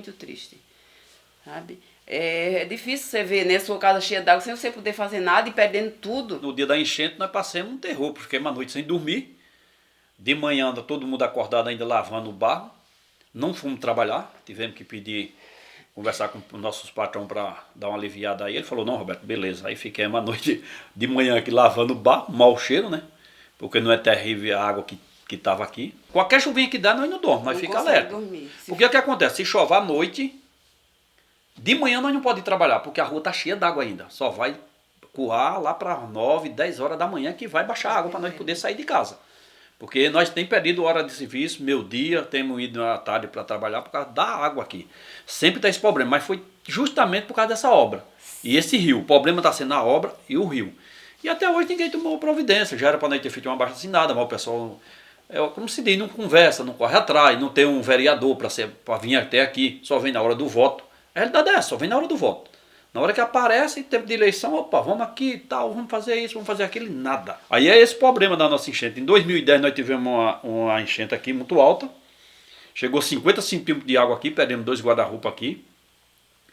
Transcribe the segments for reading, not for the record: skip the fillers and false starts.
muito triste, sabe? É difícil você ver, né, sua casa cheia d'água sem você poder fazer nada e perdendo tudo. No dia da enchente nós passamos um terror, porque ficamos a noite sem dormir. De manhã anda todo mundo acordado ainda lavando o barro. Não fomos trabalhar, tivemos que pedir, conversar com os nossos patrões para dar uma aliviada aí. Ele falou, não, Roberto, beleza. Aí fiquemos a noite de manhã aqui lavando o barro, mau cheiro, né? Porque não é terrível a água que estava aqui. Qualquer chuvinha que dá, nós não dormimos, nós ficamos alerta. Porque o que acontece? Se chover à noite, de manhã nós não podemos ir trabalhar, porque a rua está cheia d'água ainda. Só vai coar lá para 9, 10 horas da manhã que vai baixar a água para nós poder sair de casa. Porque nós temos perdido hora de serviço, meu dia, temos ido à tarde para trabalhar por causa da água aqui. Sempre está esse problema, mas foi justamente por causa dessa obra. E esse rio, o problema está sendo a obra e o rio. E até hoje ninguém tomou providência, já era para nós ter feito uma abaixo-assinada, mas o pessoal, como se diz, não conversa, não corre atrás, não tem um vereador para vir até aqui, só vem na hora do voto. A realidade é essa, só vem na hora do voto. Na hora que aparece, tempo de eleição, opa, vamos aqui e tal, vamos fazer isso, vamos fazer aquilo, nada. Aí é esse problema da nossa enchente. Em 2010 nós tivemos uma enchente aqui muito alta. Chegou 50 centímetros de água aqui, perdemos 2 guarda-roupa aqui.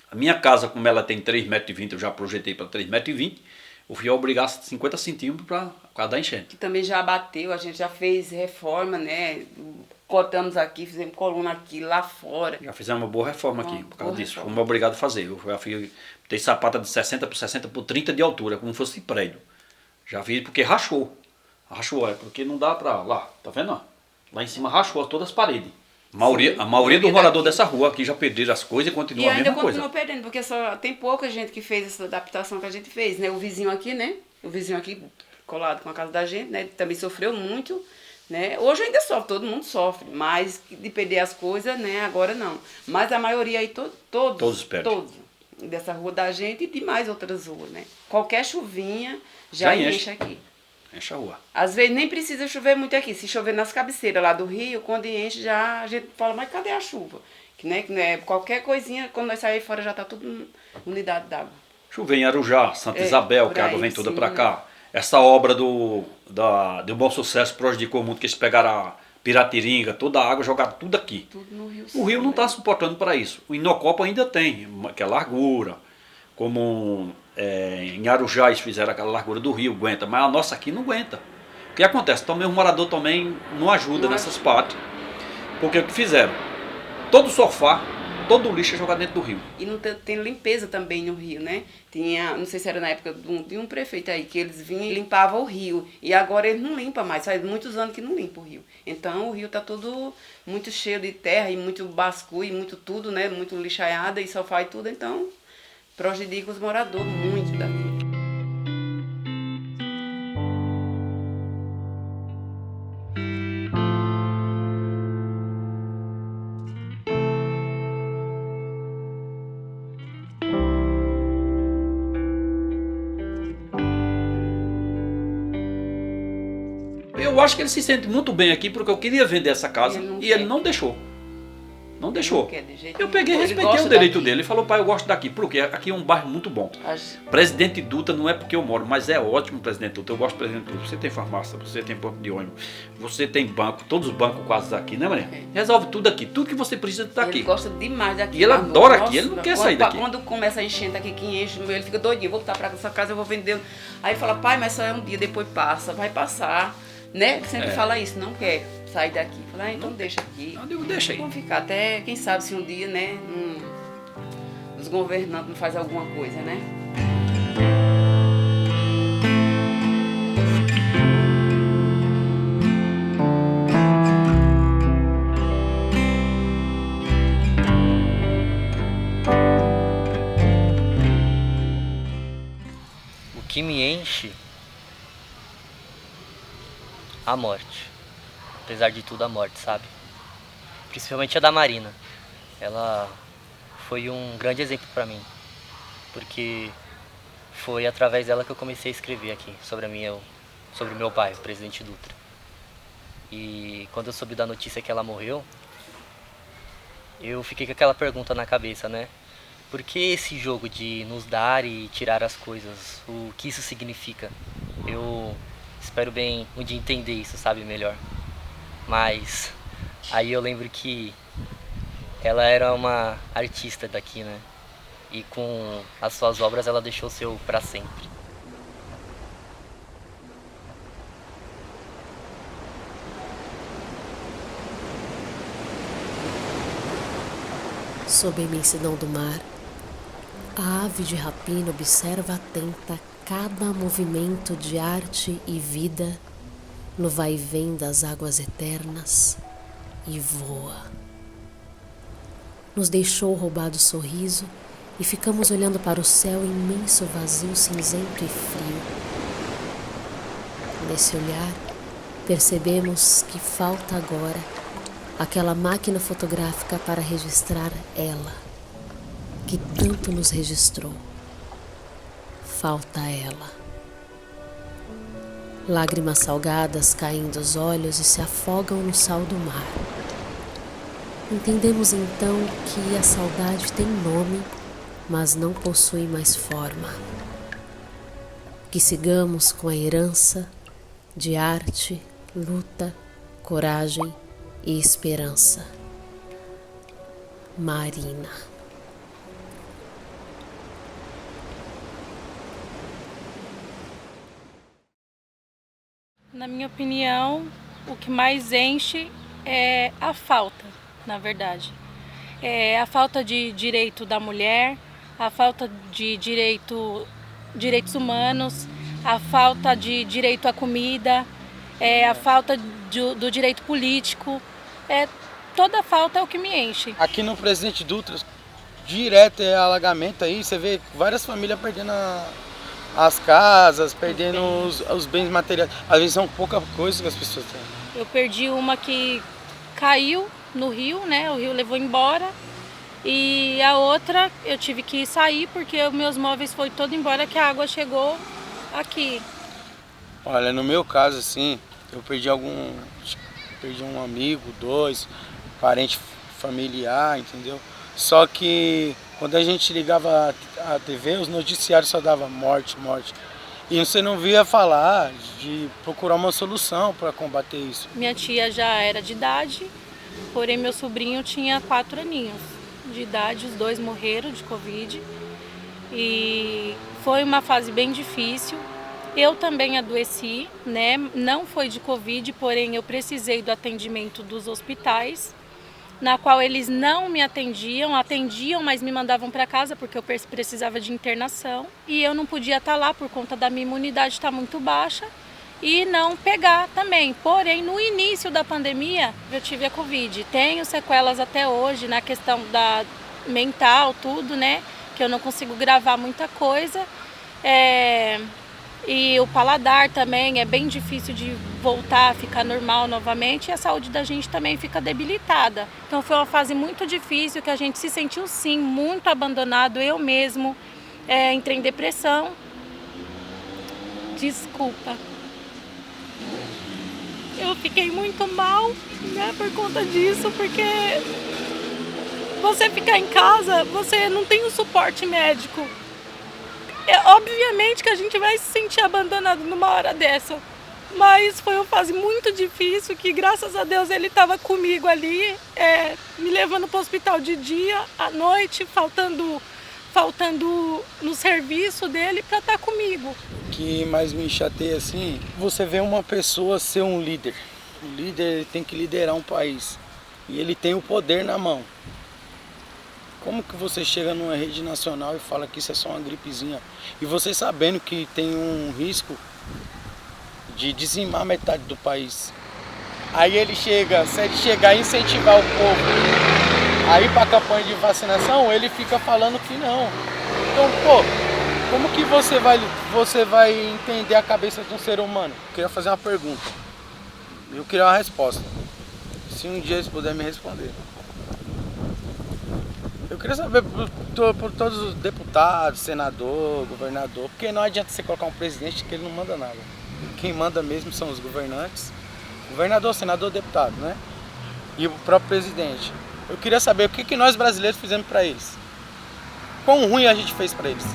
A minha casa, como ela tem 3,20 metros, eu já projetei para 3,20 metros. Eu fui obrigar 50 centímetros por causa da enchente. Que também já bateu, a gente já fez reforma, né? Cortamos aqui, fizemos coluna aqui, lá fora. Já fizemos uma boa reforma aqui, por causa disso. Fomos obrigados a fazer. Eu já tem sapata de 60 por 60 por 30 de altura, como fosse prédio. Já fiz porque rachou. Rachou, porque não dá pra... Lá, tá vendo? Lá em cima rachou todas as paredes. A maioria dos moradores dessa rua aqui já perderam as coisas e continua a mesma coisa. E ainda continua perdendo, porque só tem pouca gente que fez essa adaptação que a gente fez, né? O vizinho aqui, né? O vizinho aqui colado com a casa da gente, né? Também sofreu muito, né? Hoje ainda sofre, todo mundo sofre, mas de perder as coisas, né? Agora não. Mas a maioria aí, todos dessa rua da gente e de mais outras ruas, né? Qualquer chuvinha já enche aqui. Enche a rua. Às vezes nem precisa chover muito aqui. Se chover nas cabeceiras lá do rio, quando enche já a gente fala, mas cadê a chuva? Que né, qualquer coisinha, quando nós saímos fora já está tudo unidade d'água. Chover em Arujá, Santa Isabel, que a água vem toda para cá. Essa obra do Bom Sucesso prejudicou muito, que eles pegaram a Piratininga, toda a água, jogaram tudo aqui. Tudo no rio. O rio não está suportando para isso. O Inocopa ainda tem, que é largura. Como em Arujá eles fizeram aquela largura do rio, aguenta. Mas a nossa aqui não aguenta. O que acontece? Também o morador também não ajuda nessas partes. Porque o que fizeram? Todo sofá, todo o lixo é jogado dentro do rio. E não tem limpeza também no rio, né? Tinha, não sei se era na época de um prefeito aí, que eles vinham e limpavam o rio. E agora eles não limpam mais, faz muitos anos que não limpa o rio. Então o rio está todo muito cheio de terra e muito basculho, e muito tudo, né? Muito lixaiada e só faz tudo, então prejudica os moradores muito daqui. Eu acho que ele se sente muito bem aqui, porque eu queria vender essa casa e ele não deixou. Não deixou. Eu peguei e respeitei o direito dele. Ele falou, pai, eu gosto daqui. Por quê? Aqui é um bairro muito bom. Presidente Dutra não é porque eu moro, mas é ótimo Presidente Dutra. Eu gosto do Presidente Dutra. Você tem farmácia, você tem ponto de ônibus, você tem banco, todos os bancos quase aqui, né, Maria? Resolve tudo aqui. Tudo que você precisa está aqui. Ele gosta demais daqui. E ele adora aqui, ele não quer sair daqui. Quando começa a enchente aqui, que enche, ele fica doidinho. Vou voltar para essa casa, eu vou vender. Aí fala, pai, mas só é um dia, depois passa, vai passar. Né? Ele sempre fala isso, não quer sair daqui. Fala, então não, deixa aqui. Não digo, deixa aí. Vamos ficar até, quem sabe, se um dia, né, os governantes não fazem alguma coisa, né? O que me enche? A morte. Apesar de tudo, a morte, sabe? Principalmente a da Marina. Ela foi um grande exemplo pra mim. Porque foi através dela que eu comecei a escrever aqui sobre o meu pai, o Presidente Dutra. E quando eu soube da notícia que ela morreu, eu fiquei com aquela pergunta na cabeça, né? Por que esse jogo de nos dar e tirar as coisas? O que isso significa? Eu espero bem um dia entender isso, sabe, melhor. Mas aí eu lembro que ela era uma artista daqui, né? E com as suas obras ela deixou o seu para sempre. Sob a imensidão do mar, a ave de rapina observa atenta cada movimento de arte e vida no vai-vém das águas eternas e voa. Nos deixou o roubado sorriso e ficamos olhando para o céu imenso, vazio, cinzento e frio. Nesse olhar, percebemos que falta agora aquela máquina fotográfica para registrar ela, que tanto nos registrou. Falta ela. Lágrimas salgadas caem dos olhos e se afogam no sal do mar. Entendemos então que a saudade tem nome, mas não possui mais forma. Que sigamos com a herança de arte, luta, coragem e esperança. Marina. Na minha opinião, o que mais enche é a falta, na verdade. É a falta de direito da mulher, a falta de direitos humanos, a falta de direito à comida, a falta do direito político. Toda falta é o que me enche. Aqui no Presidente Dutra, direto é alagamento aí, você vê várias famílias perdendo as casas, perdendo os bens materiais. Às vezes são pouca coisa que as pessoas têm. Eu perdi uma que caiu no rio, né? O rio levou embora. E a outra eu tive que sair porque os meus móveis foram todos embora, que a água chegou aqui. Olha, no meu caso assim, eu perdi um amigo, 2, parente familiar, entendeu? Só que quando a gente ligava a TV, os noticiários só davam morte, morte. E você não via falar de procurar uma solução para combater isso. Minha tia já era de idade, porém meu sobrinho tinha 4 aninhos de idade, os 2 morreram de Covid. E foi uma fase bem difícil. Eu também adoeci, né? Não foi de Covid, porém eu precisei do atendimento dos hospitais, na qual eles não me atendiam, mas me mandavam para casa porque eu precisava de internação. E eu não podia estar lá por conta da minha imunidade estar muito baixa e não pegar também. Porém, no início da pandemia, eu tive a Covid. Tenho sequelas até hoje na questão da mental, tudo, né? Que eu não consigo gravar muita coisa. E o paladar também é bem difícil de voltar a ficar normal novamente e a saúde da gente também fica debilitada. Então foi uma fase muito difícil que a gente se sentiu sim muito abandonado. Eu mesmo entrei em depressão. Desculpa. Eu fiquei muito mal, né, por conta disso, porque você ficar em casa, você não tem um suporte médico. Obviamente que a gente vai se sentir abandonado numa hora dessa, mas foi uma fase muito difícil que graças a Deus ele estava comigo ali, me levando para o hospital de dia, à noite, faltando no serviço dele para estar comigo. O que mais me chateia assim, você vê uma pessoa ser um líder. O líder ele tem que liderar um país e ele tem o poder na mão. Como que você chega numa rede nacional e fala que isso é só uma gripezinha? E você sabendo que tem um risco de dizimar metade do país. Aí ele chega, se ele chegar e incentivar o povo a ir para a campanha de vacinação, ele fica falando que não. Então, pô, como que você vai entender a cabeça de um ser humano? Eu queria fazer uma pergunta. Eu queria uma resposta. Se um dia eles puderem me responder. Eu queria saber por todos os deputados, senador, governador, porque não adianta você colocar um presidente que ele não manda nada. Quem manda mesmo são os governantes, governador, senador, deputado, né? E o próprio presidente. Eu queria saber o que nós brasileiros fizemos para eles. Quão ruim a gente fez para eles.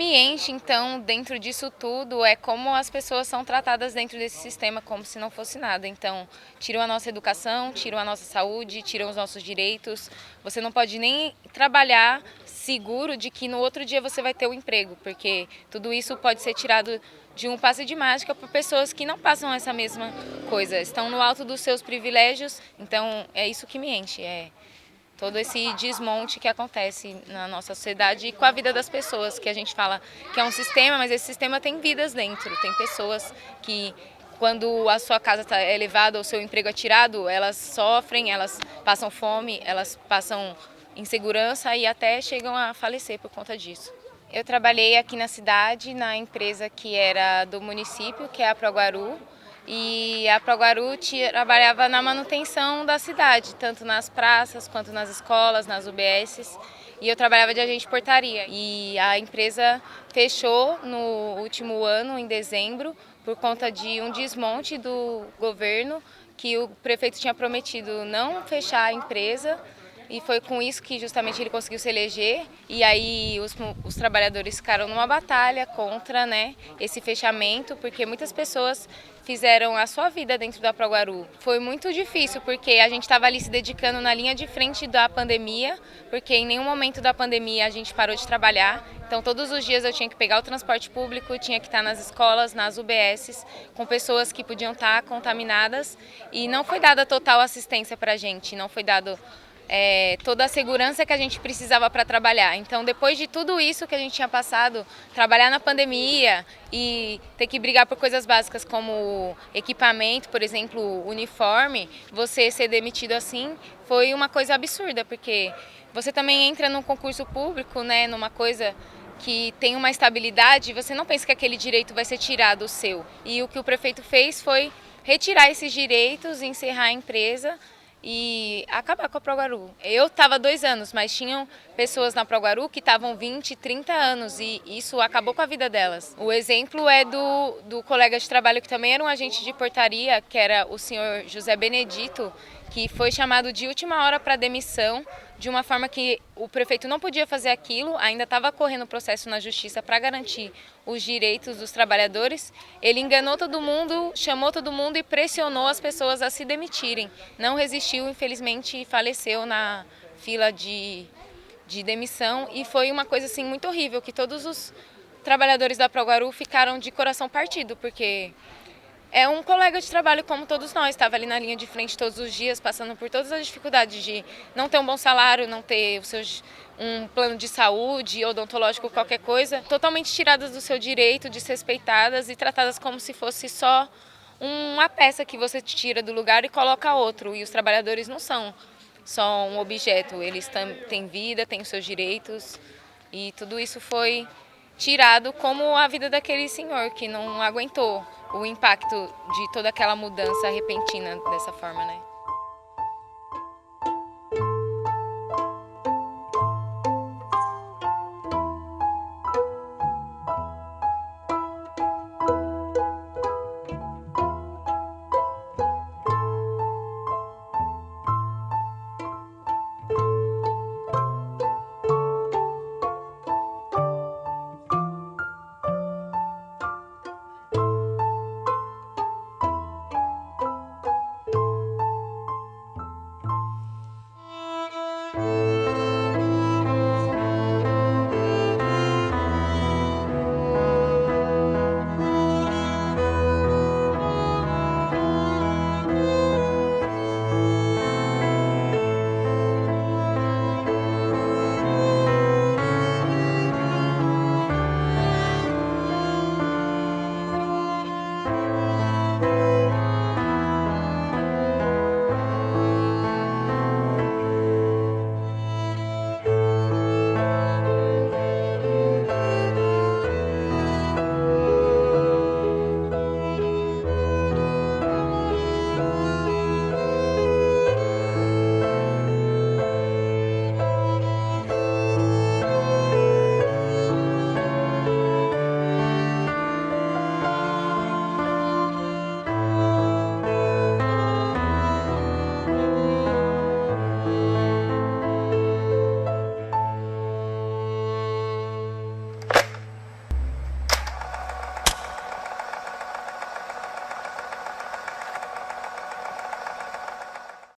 me enche, então, dentro disso tudo, é como as pessoas são tratadas dentro desse sistema, como se não fosse nada. Então, tiram a nossa educação, tiram a nossa saúde, tiram os nossos direitos. Você não pode nem trabalhar seguro de que no outro dia você vai ter um emprego, porque tudo isso pode ser tirado de um passe de mágica por pessoas que não passam essa mesma coisa, estão no alto dos seus privilégios. Então, é isso que me enche, todo esse desmonte que acontece na nossa sociedade e com a vida das pessoas, que a gente fala que é um sistema, mas esse sistema tem vidas dentro. Tem pessoas que, quando a sua casa é levada ou o seu emprego é tirado, elas sofrem, elas passam fome, elas passam insegurança e até chegam a falecer por conta disso. Eu trabalhei aqui na cidade, na empresa que era do município, que é a Proguaru. E a Proguaru trabalhava na manutenção da cidade, tanto nas praças quanto nas escolas, nas UBSs. E eu trabalhava de agente de portaria. E a empresa fechou no último ano, em dezembro, por conta de um desmonte do governo, que o prefeito tinha prometido não fechar a empresa. E foi com isso que justamente ele conseguiu se eleger. E aí os trabalhadores ficaram numa batalha contra, esse fechamento, porque muitas pessoas fizeram a sua vida dentro da Proguaru. Foi muito difícil, porque a gente estava ali se dedicando na linha de frente da pandemia, porque em nenhum momento da pandemia a gente parou de trabalhar. Então todos os dias eu tinha que pegar o transporte público, tinha que estar nas escolas, nas UBSs, com pessoas que podiam estar contaminadas. E não foi dada total assistência para a gente, não foi dado toda a segurança que a gente precisava para trabalhar. Então, depois de tudo isso que a gente tinha passado, trabalhar na pandemia e ter que brigar por coisas básicas como equipamento, por exemplo, uniforme, você ser demitido assim foi uma coisa absurda, porque você também entra num concurso público, numa coisa que tem uma estabilidade, você não pensa que aquele direito vai ser tirado o seu. E o que o prefeito fez foi retirar esses direitos, encerrar a empresa e acabar com a Proguaru. Eu estava 2 anos, mas tinham pessoas na Proguaru que estavam 20, 30 anos e isso acabou com a vida delas. O exemplo é do colega de trabalho que também era um agente de portaria, que era o senhor José Benedito, que foi chamado de última hora para demissão, de uma forma que o prefeito não podia fazer aquilo, ainda estava correndo o processo na justiça para garantir os direitos dos trabalhadores. Ele enganou todo mundo, chamou todo mundo e pressionou as pessoas a se demitirem. Não resistiu, infelizmente, e faleceu na fila de demissão. E foi uma coisa assim muito horrível, que todos os trabalhadores da Proguaru ficaram de coração partido, porque é um colega de trabalho como todos nós, estava ali na linha de frente todos os dias, passando por todas as dificuldades de não ter um bom salário, não ter um plano de saúde, odontológico, qualquer coisa, totalmente tiradas do seu direito, desrespeitadas e tratadas como se fosse só uma peça que você tira do lugar e coloca outro. E os trabalhadores não são só um objeto, eles têm vida, têm os seus direitos e tudo isso foi tirado, como a vida daquele senhor que não aguentou o impacto de toda aquela mudança repentina dessa forma,